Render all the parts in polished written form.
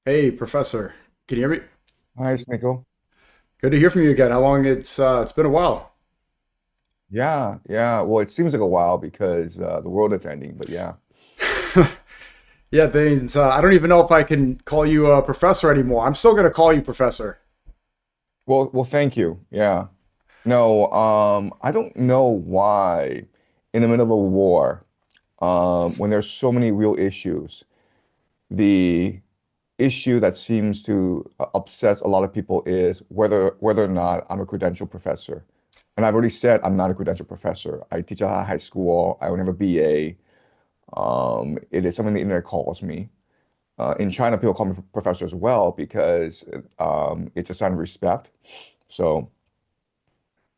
Hey, Professor. Can you hear me? Hi, Sneako. Good to hear from you again. How long it's been a while. Yeah, yeah. Well, it seems like a while because the world is ending, but yeah. Yeah, things. I don't even know if I can call you Professor anymore. I'm still gonna call you Professor. Well, thank you. Yeah. No, I don't know why in the middle of a war, when there's so many real issues, the issue that seems to obsess a lot of people is whether or not I'm a credentialed professor. And I've already said I'm not a credentialed professor. I teach at a high school. I don't have a BA. It is something the internet calls me. In China, people call me professor as well because it's a sign of respect. So,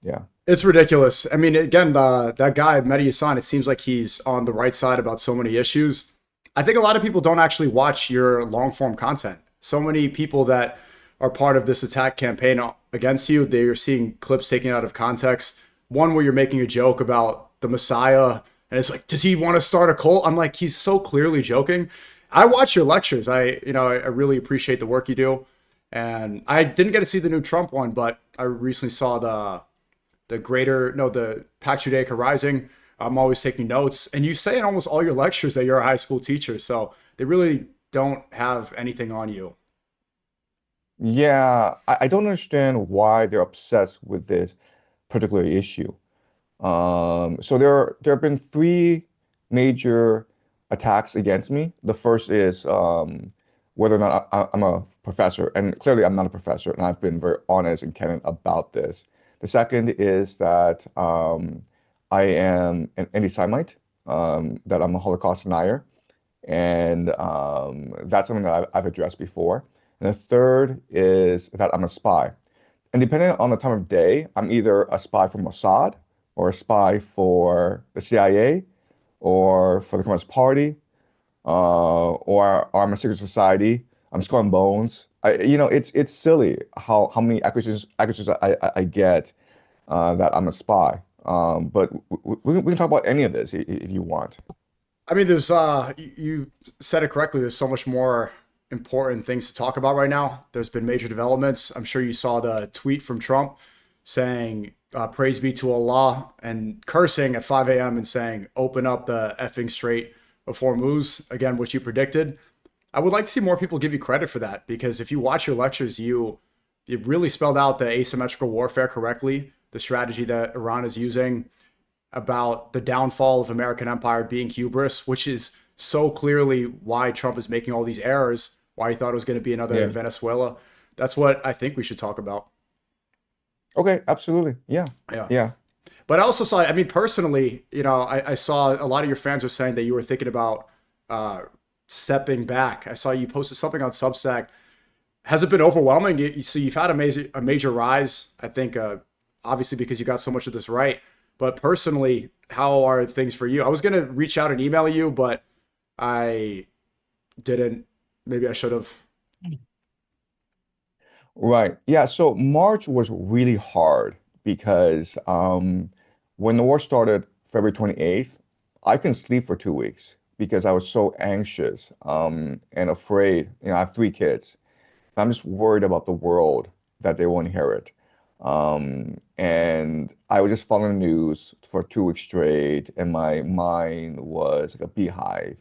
yeah. It's ridiculous. I mean, again, that guy Mehdi, it seems like he's on the right side about so many issues. I think a lot of people don't actually watch your long form content. So many people that are part of this attack campaign against you, they're seeing clips taken out of context. One where you're making a joke about the Messiah, and it's like, does he want to start a cult? I'm like, he's so clearly joking. I watch your lectures. I really appreciate the work you do, and I didn't get to see the new Trump one, but I recently saw the Pax Judaica Rising. I'm always taking notes, and you say in almost all your lectures that you're a high school teacher, so they really don't have anything on you. Yeah, I don't understand why they're obsessed with this particular issue. So there have been three major attacks against me. The first is whether or not I'm a professor, and clearly I'm not a professor, and I've been very honest and candid about this. The second is that I am an anti-Semite, that I'm a Holocaust denier, and that's something that I've addressed before. And the third is that I'm a spy. And depending on the time of day, I'm either a spy for Mossad or a spy for the CIA or for the Communist Party, or I'm a secret society. I'm Skull and Bones. It's silly how many accusations I get that I'm a spy. But we can talk about any of this if you want. I mean, you said it correctly. There's so much more important things to talk about right now. There's been major developments. I'm sure you saw the tweet from Trump saying, "Praise be to Allah," and cursing at 5 a.m. and saying, "Open up the effing Strait of Hormuz," again, which you predicted. I would like to see more people give you credit for that because if you watch your lectures, you really spelled out the asymmetrical warfare correctly, the strategy that Iran is using about the downfall of American empire being hubris, which is so clearly why Trump is making all these errors, why he thought it was going to be another Yeah. Venezuela. That's what I think we should talk about. Okay, absolutely. Yeah. Yeah. Yeah. But I also saw, I mean, personally, I saw a lot of your fans were saying that you were thinking about uh, stepping back. I saw you posted something on Substack. Has it been overwhelming? So you've had a major rise, I think, obviously because you got so much of this right. But personally, how are things for you? I was gonna reach out and email you, but I didn't. Maybe I should have. Right. Yeah. So March was really hard because when the war started February 28th, I couldn't sleep for 2 weeks because I was so anxious and afraid. I have three kids. I'm just worried about the world that they will inherit. And I was just following the news for 2 weeks straight, and my mind was like a beehive.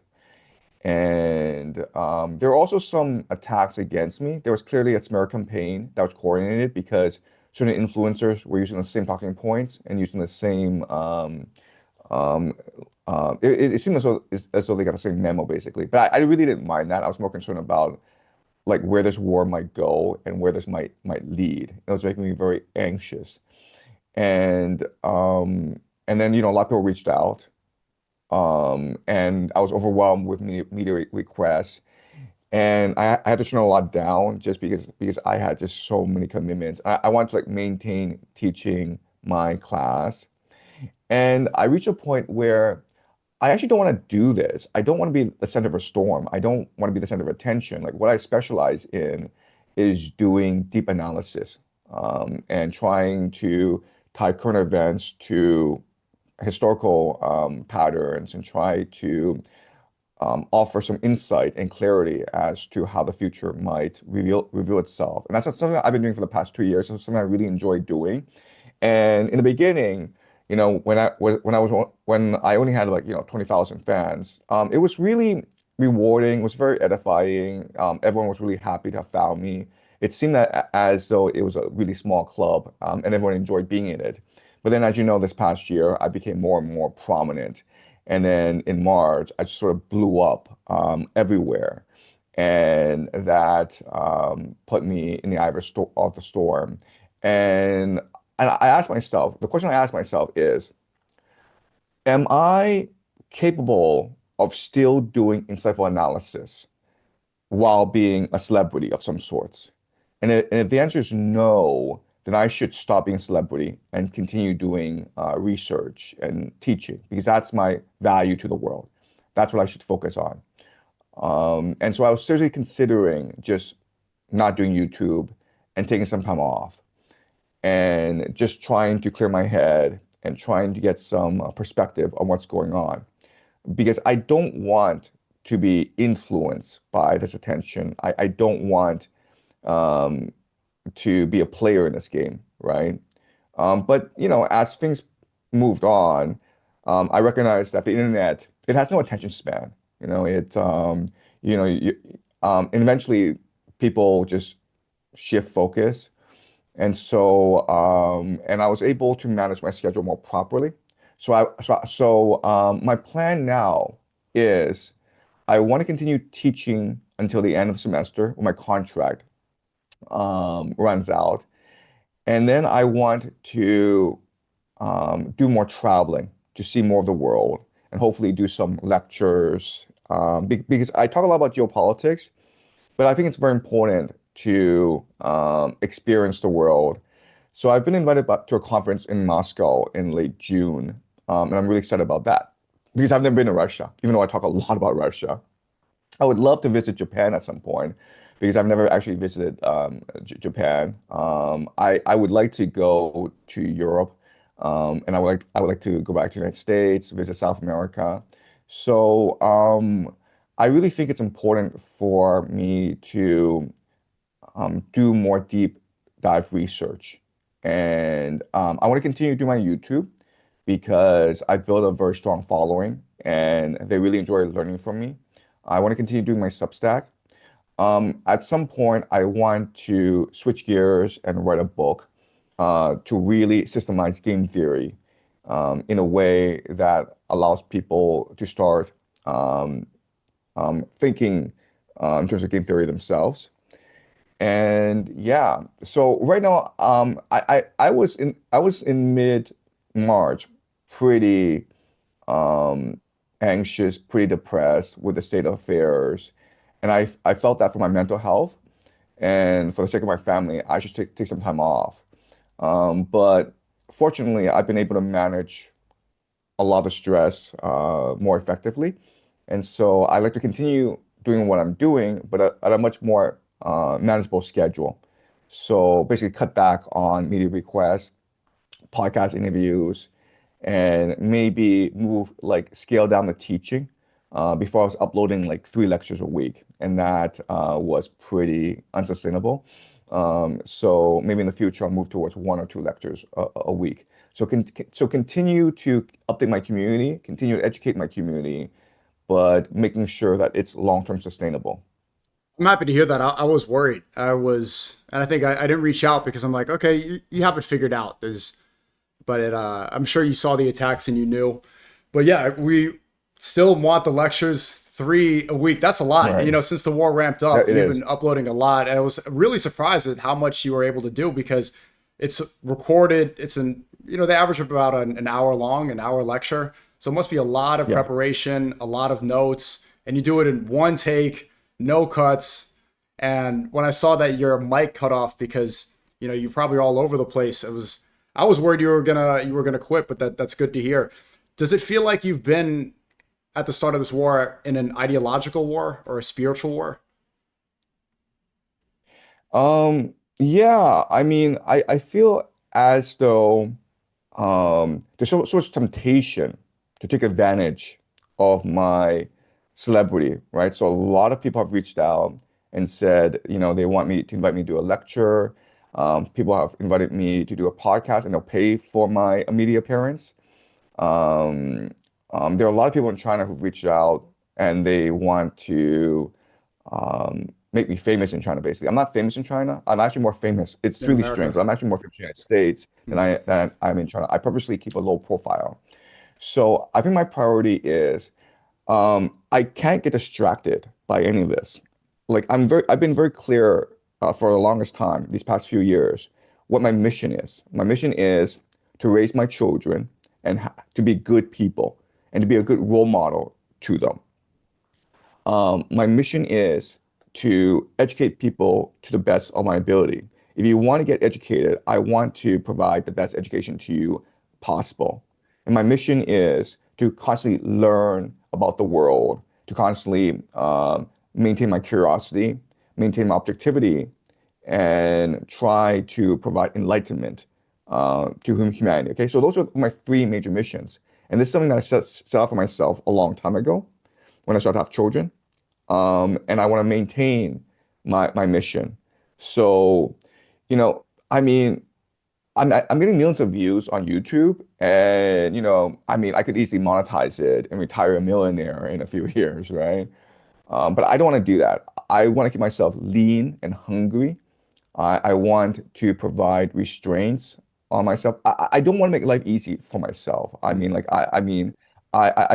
And there were also some attacks against me. There was clearly a smear campaign that was coordinated because certain influencers were using the same talking points and using the same. Um, it seemed as though they got the same memo basically, but I really didn't mind that. I was more concerned about like where this war might go and where this might lead. It was making me very anxious. And and then a lot of people reached out. And I was overwhelmed with media requests, and I had to turn a lot down just because I had just so many commitments. I wanted to like maintain teaching my class, and I reached a point where I actually don't want to do this. I don't want to be the center of a storm. I don't want to be the center of attention. Like what I specialize in is doing deep analysis, and trying to tie current events to historical patterns and try to offer some insight and clarity as to how the future might reveal itself. And that's something I've been doing for the past 2 years. It's something I really enjoy doing. And in the beginning, when I only had like 20,000 fans, it was really rewarding. It was very edifying. Everyone was really happy to have found me. It seemed as though it was a really small club, and everyone enjoyed being in it. But then, as you know, this past year, I became more and more prominent. And then in March, I just sort of blew up everywhere. And that put me in the eye of the storm. And, and I asked myself, the question I asked myself is, am I capable of still doing insightful analysis while being a celebrity of some sorts? And if the answer is no, then I should stop being a celebrity and continue doing research and teaching because that's my value to the world. That's what I should focus on. And so I was seriously considering just not doing YouTube and taking some time off and just trying to clear my head and trying to get some perspective on what's going on because I don't want to be influenced by this attention. I don't want um, to be a player in this game, right? But as things moved on, I recognized that the internet it has no attention span. You know, you, and eventually people just shift focus, and I was able to manage my schedule more properly. My plan now is I want to continue teaching until the end of the semester when my contract runs out. And then I want to do more traveling to see more of the world and hopefully do some lectures because I talk a lot about geopolitics, but I think it's very important to experience the world. So I've been invited back to a conference in Moscow in late June, and I'm really excited about that because I've never been to Russia, even though I talk a lot about Russia. I would love to visit Japan at some point because I've never actually visited Japan. I would like to go to Europe, and I would like to go back to the United States, visit South America. So I really think it's important for me to do more deep dive research, and I want to continue to do my YouTube because I built a very strong following, and they really enjoy learning from me. I want to continue doing my Substack. At some point, I want to switch gears and write a book to really systemize game theory in a way that allows people to start thinking in terms of game theory themselves. And yeah, so right now, I was in mid-March, pretty anxious, pretty depressed with the state of affairs. And I felt that for my mental health and for the sake of my family, I should take some time off. But fortunately, I've been able to manage a lot of stress more effectively. And so I like to continue doing what I'm doing, but at a much more manageable schedule. So basically cut back on media requests, podcast interviews, and maybe scale down the teaching. Before I was uploading like 3 lectures a week, and that was pretty unsustainable. So maybe in the future I'll move towards 1 or 2 lectures a week. So continue to update my community, continue to educate my community, but making sure that it's long-term sustainable. I'm happy to hear that. I was worried. And I think I didn't reach out because I'm like, okay, you have it figured out. I'm sure you saw the attacks and you knew. But yeah, we still want the lectures 3 a week. That's a lot. Right. Since the war ramped up, It you've is. been uploading a lot. And I was really surprised at how much you were able to do because it's recorded. They average about an hour long, an hour lecture. So it must be a lot of Yeah. preparation, a lot of notes, and you do it in one take, no cuts. And when I saw that your mic cut off because, you're probably all over the place, I was worried you were gonna quit, but that's good to hear. Does it feel like you've been at the start of this war in an ideological war or a spiritual war? Yeah, I mean, I feel as though there's so much temptation to take advantage of my celebrity, right? So a lot of people have reached out and said, they want me to invite me to do a lecture. People have invited me to do a podcast and they'll pay for my media appearance. Um, there are a lot of people in China who've reached out and they want to make me famous in China, basically. I'm not famous in China. I'm actually more famous. It's In really strange, America. but I'm actually more famous in the United States than I'm in China. I purposely keep a low profile. So I think my priority is I can't get distracted by any of this. Like I've been very clear for the longest time, these past few years, what my mission is. My mission is to raise my children and to be good people and to be a good role model to them. My mission is to educate people to the best of my ability. If you want to get educated, I want to provide the best education to you possible. And my mission is to constantly learn about the world, to constantly maintain my curiosity, maintain my objectivity, and try to provide enlightenment to humanity. Okay, so those are my three major missions. And this is something that I set out for myself a long time ago when I started to have children. And I want to maintain my mission. So, I mean, I'm getting millions of views on YouTube, and I mean, I could easily monetize it and retire a millionaire in a few years, right? But I don't want to do that. I want to keep myself lean and hungry. I want to provide restraints on myself. I don't want to make life easy for myself. I mean, like I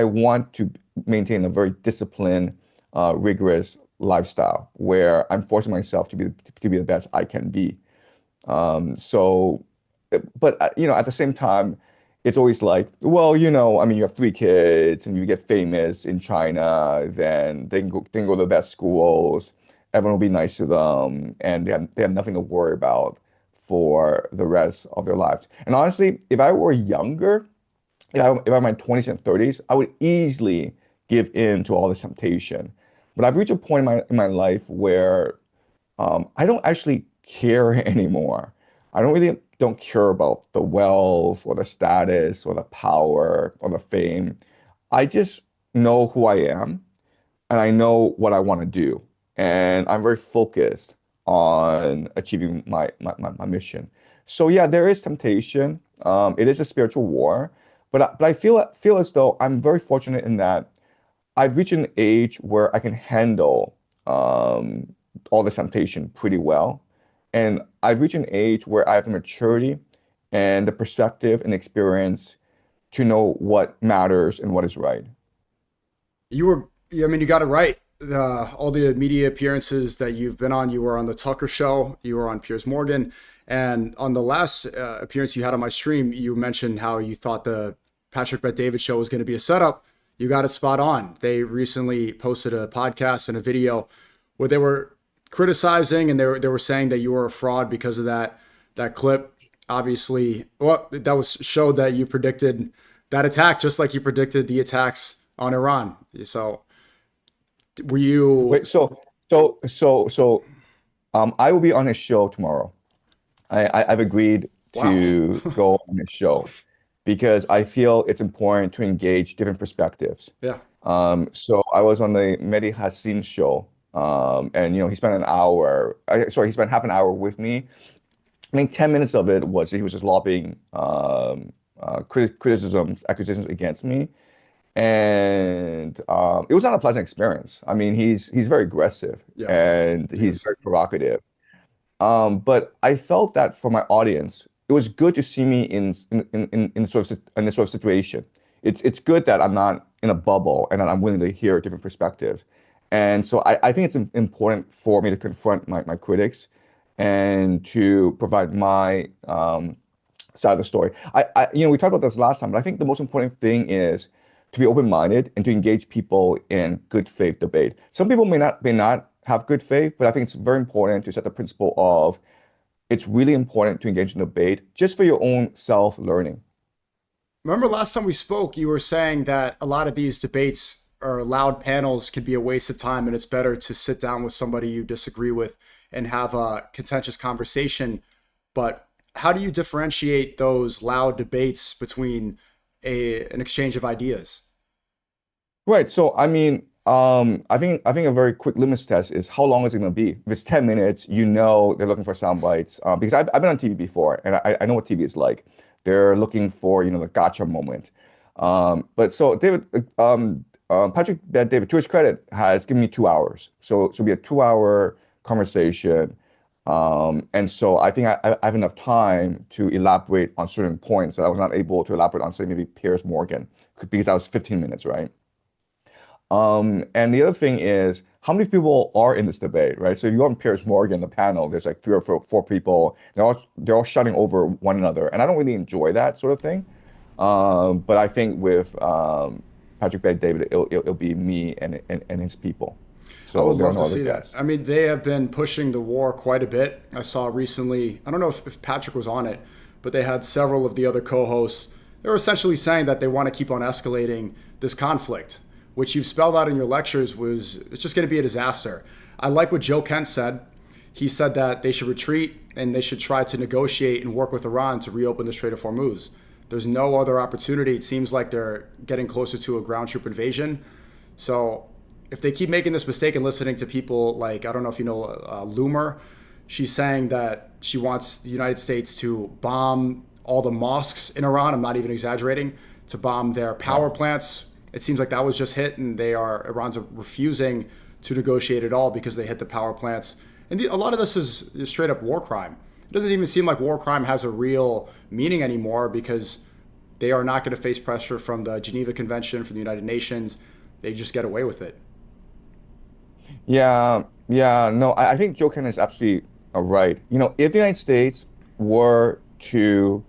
want to maintain a very disciplined, rigorous lifestyle where I'm forcing myself to be the best I can be. So, but at the same time, it's always like, well, I mean, you have three kids and you get famous in China, then they can go to the best schools, everyone will be nice to them, and they have nothing to worry about for the rest of their lives. And honestly, if I were younger, if I'm in my 20s and 30s, I would easily give in to all this temptation. But I've reached a point in my life where I don't actually care anymore. I don't care about the wealth or the status or the power or the fame. I just know who I am and I know what I want to do. And I'm very focused on achieving my mission. So yeah, there is temptation. It is a spiritual war, but I feel as though I'm very fortunate in that I've reached an age where I can handle all the temptation pretty well. And I've reached an age where I have the maturity and the perspective and experience to know what matters and what is right. I mean, you got it right. All the media appearances that you've been on, you were on the Tucker Show, you were on Piers Morgan, and on the last appearance you had on my stream, you mentioned how you thought the Patrick Bet David show was going to be a setup. You got it spot on. They recently posted a podcast and a video where they were criticizing and they were saying that you were a fraud because of that clip. Obviously, well, that was showed that you predicted that attack just like you predicted the attacks on Iran. So were you? Wait, so I will be on his show tomorrow. I've agreed Wow. to go on his show because I feel it's important to engage different perspectives. Yeah. So I was on the Mehdi Hassan show, and he spent he spent half an hour with me. I think 10 minutes of it was he was just lobbing criticisms, accusations against me. And it was not a pleasant experience. I mean, he's very aggressive Yeah. and he's Yes. very provocative. But I felt that for my audience, it was good to see me in this sort of situation. It's good that I'm not in a bubble and that I'm willing to hear different perspectives. And so I think it's important for me to confront my critics and to provide my side of the story. We talked about this last time, but I think the most important thing is to be open-minded and to engage people in good faith debate. Some people may not have good faith, but I think it's very important to set the principle of it's really important to engage in debate just for your own self-learning. Remember last time we spoke, you were saying that a lot of these debates or loud panels can be a waste of time, and it's better to sit down with somebody you disagree with and have a contentious conversation. But how do you differentiate those loud debates between an exchange of ideas? Right. So, I mean, I think a very quick litmus test is how long is it going to be. If it's 10 minutes, you know they're looking for sound bites. Because I've been on TV before, and I know what TV is like. They're looking for, the gotcha moment. But so Patrick Bet David, to his credit, has given me 2 hours. So it'll be a 2 hour conversation. And so I think I have enough time to elaborate on certain points that I was not able to elaborate on, say, maybe Piers Morgan, because that was 15 minutes, right? And the other thing is how many people are in this debate, right? So if you go on Piers Morgan, the panel, there's like three or four people. They're all shouting over one another, and I don't really enjoy that sort of thing. But I think with Patrick Bet David, it'll be me and his people. I So would there are love no to other see that. guests. I mean, they have been pushing the war quite a bit. I saw recently, I don't know if Patrick was on it, but they had several of the other co-hosts. They were essentially saying that they want to keep on escalating this conflict, which you've spelled out in your lectures it's just going to be a disaster. I like what Joe Kent said. He said that they should retreat and they should try to negotiate and work with Iran to reopen the Strait of Hormuz. There's no other opportunity. It seems like they're getting closer to a ground troop invasion. So if they keep making this mistake and listening to people like, I don't know if you know Loomer, she's saying that she wants the United States to bomb all the mosques in Iran. I'm not even exaggerating, to bomb their power plants. It seems like that was just hit, and Iran's refusing to negotiate at all because they hit the power plants. And a lot of this is straight up war crime. It doesn't even seem like war crime has a real meaning anymore because they are not going to face pressure from the Geneva Convention, from the United Nations. They just get away with it. Yeah, yeah, no, I think Joe Kennan is absolutely right. If the United States were to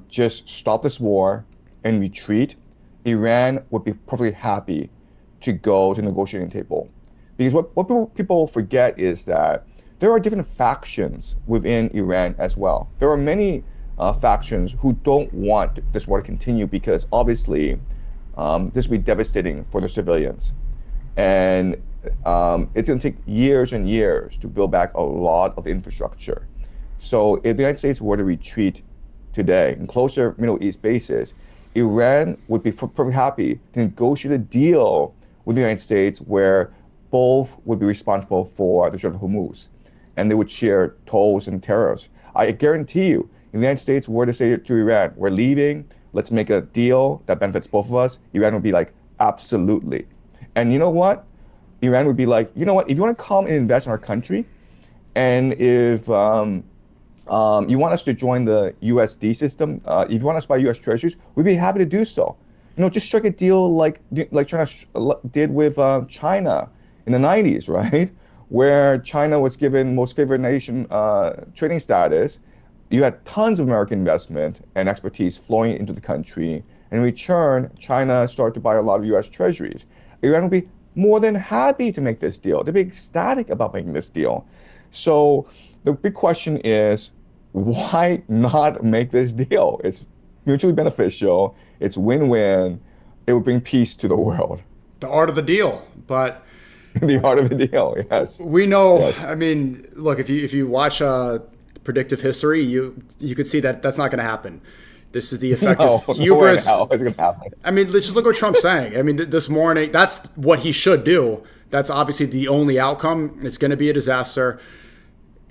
just stop this war and retreat, Iran would be perfectly happy to go to the negotiating table. Because what people forget is that there are different factions within Iran as well. There are many factions who don't want this war to continue because obviously this would be devastating for the civilians. And it's going to take years and years to build back a lot of infrastructure. So if the United States were to retreat today and close their Middle East bases, Iran would be perfectly happy to negotiate a deal with the United States where both would be responsible for the Strait of Hormuz, and they would share tolls and tariffs. I guarantee you, if the United States were to say to Iran, we're leaving, let's make a deal that benefits both of us, Iran would be like, absolutely. And you know what? Iran would be like, you know what? If you want to come and invest in our country, and if you want us to join the USD system, if you want us to buy US treasuries, we'd be happy to do so. Just strike a deal like China did with China in the 90s, right? Where China was given most favored nation trading status. You had tons of American investment and expertise flowing into the country. And in return, China started to buy a lot of US treasuries. Iran would be more than happy to make this deal. They'd be ecstatic about making this deal. So the big question is, why not make this deal? It's mutually beneficial. It's win-win. It would bring peace to the world. The art of the deal. But The art of the deal, yes. we know, Yes. I mean, look, if you watch predictive history, you could see that that's not going to happen. This is the effect No, of no way in hubris. hell it's going to happen. I mean, just look what Trump's saying. I mean, this morning, that's what he should do. That's obviously the only outcome. It's going to be a disaster.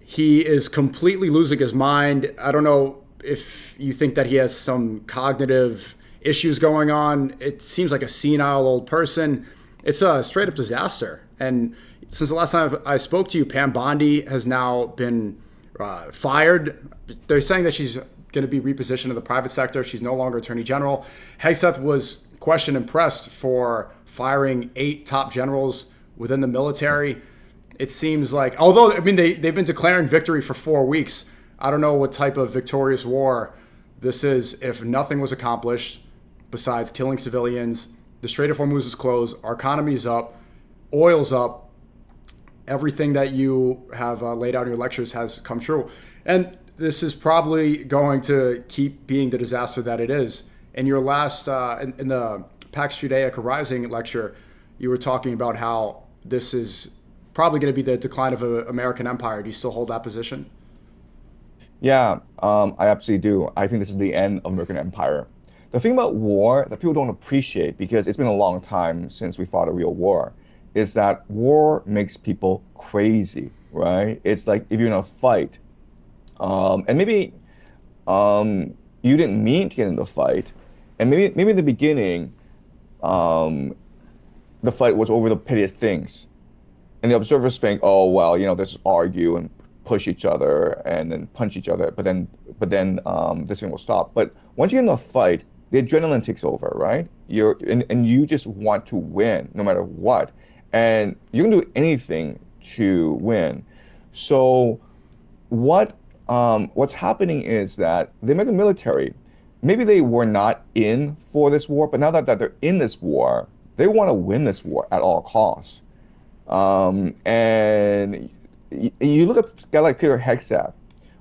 He is completely losing his mind. I don't know if you think that he has some cognitive issues going on. It seems like a senile old person. It's a straight up disaster. And since the last time I spoke to you, Pam Bondi has now been fired. They're saying that she's going to be repositioned in the private sector. She's no longer Attorney General. Hegseth was questioned and pressed for firing 8 top generals within the military. It seems like, although, I mean, they've been declaring victory for 4 weeks. I don't know what type of victorious war this is if nothing was accomplished besides killing civilians. The Strait of Hormuz is closed. Our economy is up. Oil's up. Everything that you have laid out in your lectures has come true. And this is probably going to keep being the disaster that it is. In your last, in the Pax Judaica Rising lecture, you were talking about how this is probably going to be the decline of an American empire. Do you still hold that position? Yeah, I absolutely do. I think this is the end of American empire. The thing about war that people don't appreciate, because it's been a long time since we fought a real war, is that war makes people crazy, right? It's like if you're in a fight, and maybe you didn't mean to get in the fight, and maybe in the beginning, the fight was over the pettiest things, and the observers think, oh well, they just argue and push each other and then punch each other, but then this thing will stop. But once you get in a fight, the adrenaline takes over, right? And you just want to win no matter what, and you can do anything to win. So what's happening is that the American military, maybe they were not in for this war, but now that they're in this war, they want to win this war at all costs. And you look at a guy like Peter Hegseth,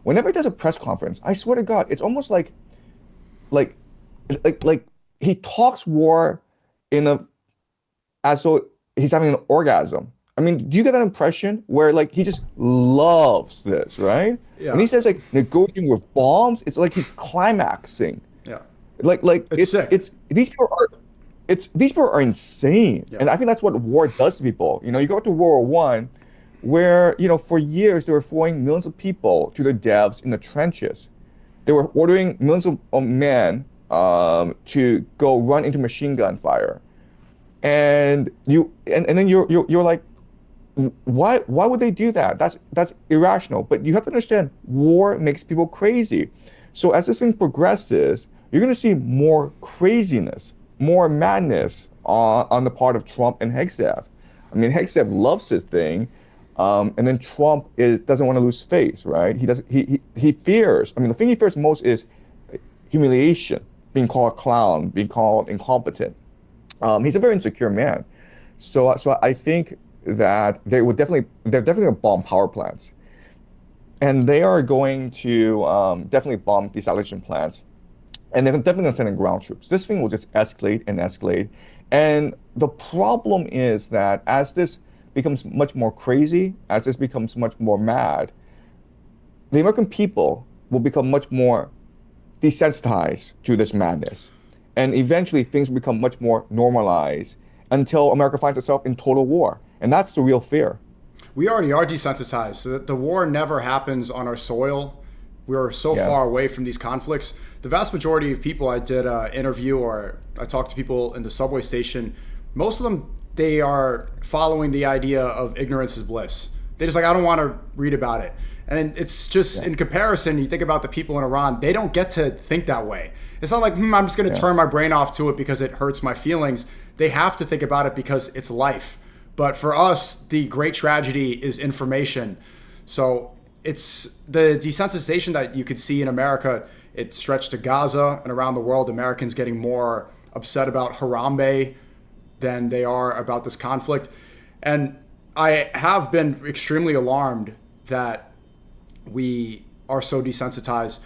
whenever he does a press conference, I swear to God, it's almost like he talks war as though he's having an orgasm. I mean, do you get that impression where like he just loves this, right? Yeah. When he says like negotiating with bombs, it's like he's climaxing. Yeah. Like it's sick. These people are insane. Yeah. And I think that's what war does to people. You go to World War I, where for years they were throwing millions of people to the devs in the trenches. They were ordering millions of men to go run into machine gun fire. And then you're like, why would they do that? That's irrational. But you have to understand, war makes people crazy. So as this thing progresses, you're going to see more craziness, more madness on the part of Trump and Hegseth. I mean, Hegseth loves this thing, and then Trump doesn't want to lose face, right? He fears. I mean, the thing he fears most is humiliation, being called a clown, being called incompetent. He's a very insecure man. So I think that they're definitely going to bomb power plants, and they are going to definitely bomb desalination plants, and they're definitely going to send in ground troops. This thing will just escalate and escalate. And the problem is that as this becomes much more crazy, as this becomes much more mad, the American people will become much more desensitized to this madness. And eventually things will become much more normalized until America finds itself in total war. And that's the real fear. We already are desensitized. So the war never happens on our soil. We are so far away from these conflicts. The vast majority of people I did an interview or I talked to people in the subway station, most of them, they are following the idea of ignorance is bliss. They just like, I don't want to read about it. And it's just in comparison, you think about the people in Iran, they don't get to think that way. It's not like, I'm just going to turn my brain off to it because it hurts my feelings. They have to think about it because it's life. But for us, the great tragedy is information. So it's the desensitization that you could see in America. It stretched to Gaza and around the world. Americans getting more upset about Harambe than they are about this conflict. And I have been extremely alarmed that we are so desensitized.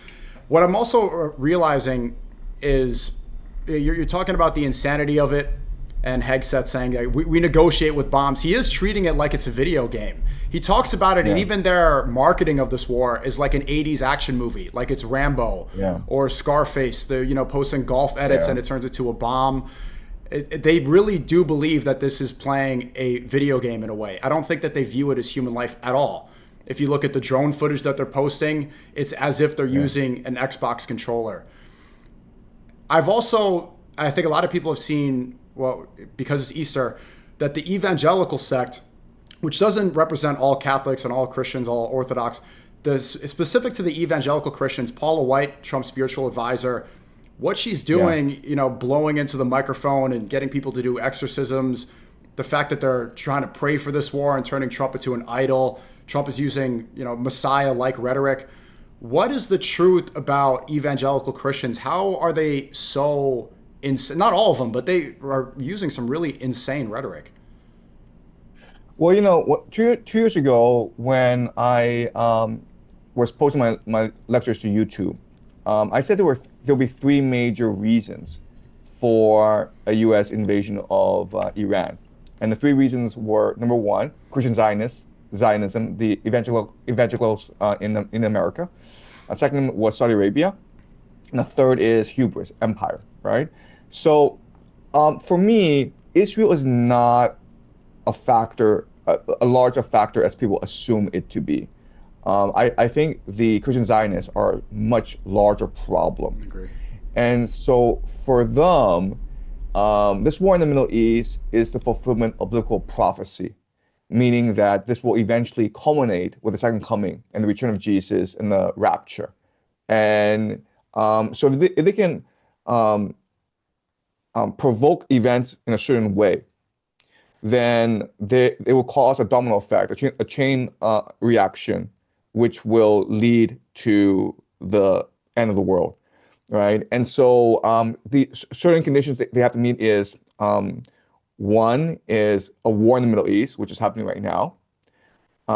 What I'm also realizing is you're talking about the insanity of it, and Hegseth saying that we negotiate with bombs. He is treating it like it's a video game. He talks about it, and even their marketing of this war is like an 80s action movie, like it's Rambo or Scarface. They're posting golf edits and it turns into a bomb. They really do believe that this is playing a video game in a way. I don't think that they view it as human life at all. If you look at the drone footage that they're posting, it's as if they're using an Xbox controller. I think a lot of people have seen, well, because it's Easter, that the evangelical sect, which doesn't represent all Catholics and all Christians, all Orthodox, specific to the evangelical Christians, Paula White, Trump's spiritual advisor, what she's doing, blowing into the microphone and getting people to do exorcisms, the fact that they're trying to pray for this war and turning Trump into an idol. Trump is using, Messiah-like rhetoric. What is the truth about evangelical Christians? How are they so not all of them, but they are using some really insane rhetoric? Well, 2 years ago, when I was posting my lectures to YouTube, I said there'll be three major reasons for a U.S. invasion of Iran. And the three reasons were, number one, Christian Zionism, the evangelicals in America. Second was Saudi Arabia. And the third is hubris, empire, right? So for me, Israel is not a factor, a larger factor as people assume it to be. I think the Christian Zionists are a much larger problem. I agree. And so for them, this war in the Middle East is the fulfillment of biblical prophecy, meaning that this will eventually culminate with the second coming and the return of Jesus and the rapture. And so if they can provoke events in a certain way, then it will cause a domino effect, a chain reaction, which will lead to the end of the world, right? And so the certain conditions they have to meet is one is a war in the Middle East, which is happening right now.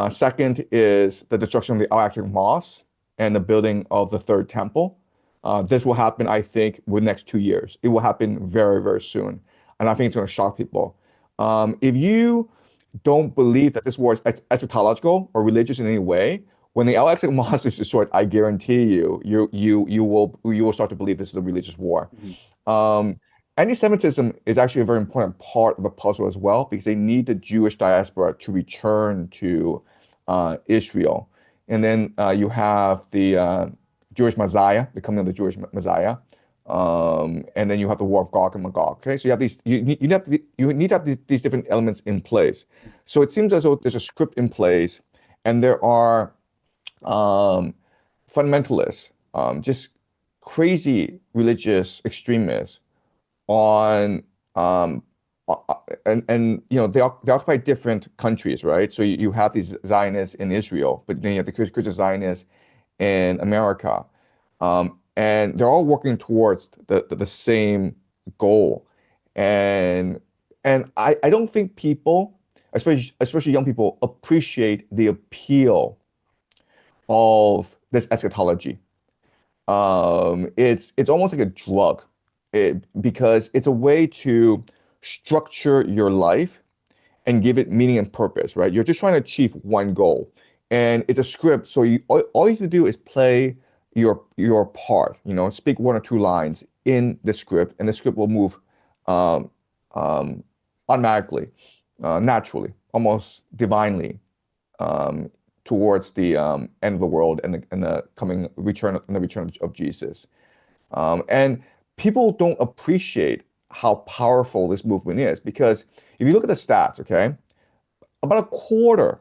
Second is the destruction of the Al-Aqsa Mosque and the building of the third temple. This will happen, I think, within the next 2 years. It will happen very, very soon. And I think it's going to shock people. If you don't believe that this war is eschatological or religious in any way, when the Al-Aqsa Mosque is destroyed, I guarantee you will start to believe this is a religious war. Anti-Semitism is actually a very important part of the puzzle as well, because they need the Jewish diaspora to return to Israel. And then you have the Jewish Messiah, the coming of the Jewish Messiah. And then you have the war of Gog and Magog. Okay, so you have these. You need to have these different elements in place. So it seems as though there's a script in place, and there are fundamentalists, just crazy religious extremists on and you know they occupy different countries, right? So you have these Zionists in Israel, but then you have the Christian Zionists in America. And they're all working towards the same goal. And I don't think people, especially young people, appreciate the appeal of this eschatology. It's almost like a drug, because it's a way to structure your life and give it meaning and purpose, right? You're just trying to achieve one goal. And it's a script, so all you have to do is play your part, you know, speak one or two lines in the script, and the script will move automatically, naturally, almost divinely, towards the end of the world and the coming return of Jesus. And people don't appreciate how powerful this movement is, because if you look at the stats, okay, about a quarter,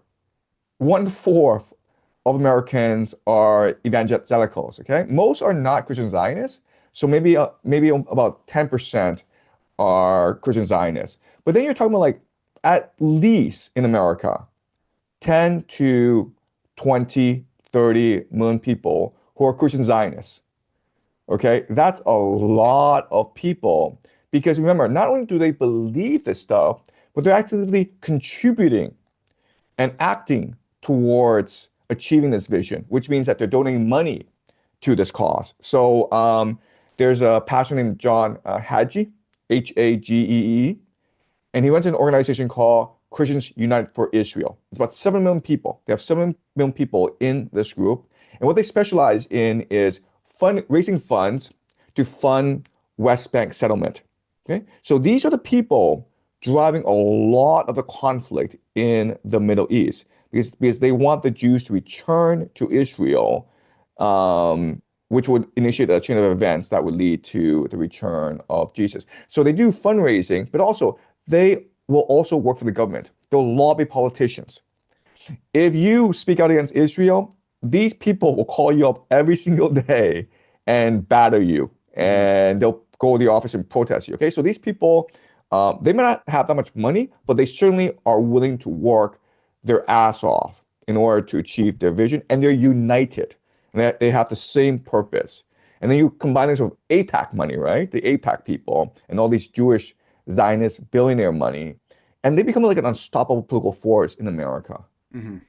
1/4 of Americans are evangelicals, okay? Most are not Christian Zionists, so maybe about 10% are Christian Zionists. But then you're talking about, like, at least in America, 10 to 20, 30 million people who are Christian Zionists, okay? That's a lot of people, because remember, not only do they believe this stuff, but they're actively contributing and acting towards achieving this vision, which means that they're donating money to this cause. So there's a pastor named John Hagee, Hagee, and he runs an organization called Christians United for Israel. It's about 7 million people. They have 7 million people in this group. And what they specialize in is raising funds to fund West Bank settlement. Okay, so these are the people driving a lot of the conflict in the Middle East, because they want the Jews to return to Israel, which would initiate a chain of events that would lead to the return of Jesus. So they do fundraising, but also they will also work for the government. They'll lobby politicians. If you speak out against Israel, these people will call you up every single day and batter you, and they'll go to the office and protest you. Okay, so these people, they may not have that much money, but they certainly are willing to work their ass off in order to achieve their vision, and they're united, and they have the same purpose. And then you combine this with AIPAC money, right? The AIPAC people and all these Jewish Zionist billionaire money, and they become like an unstoppable political force in America. Mm-hmm.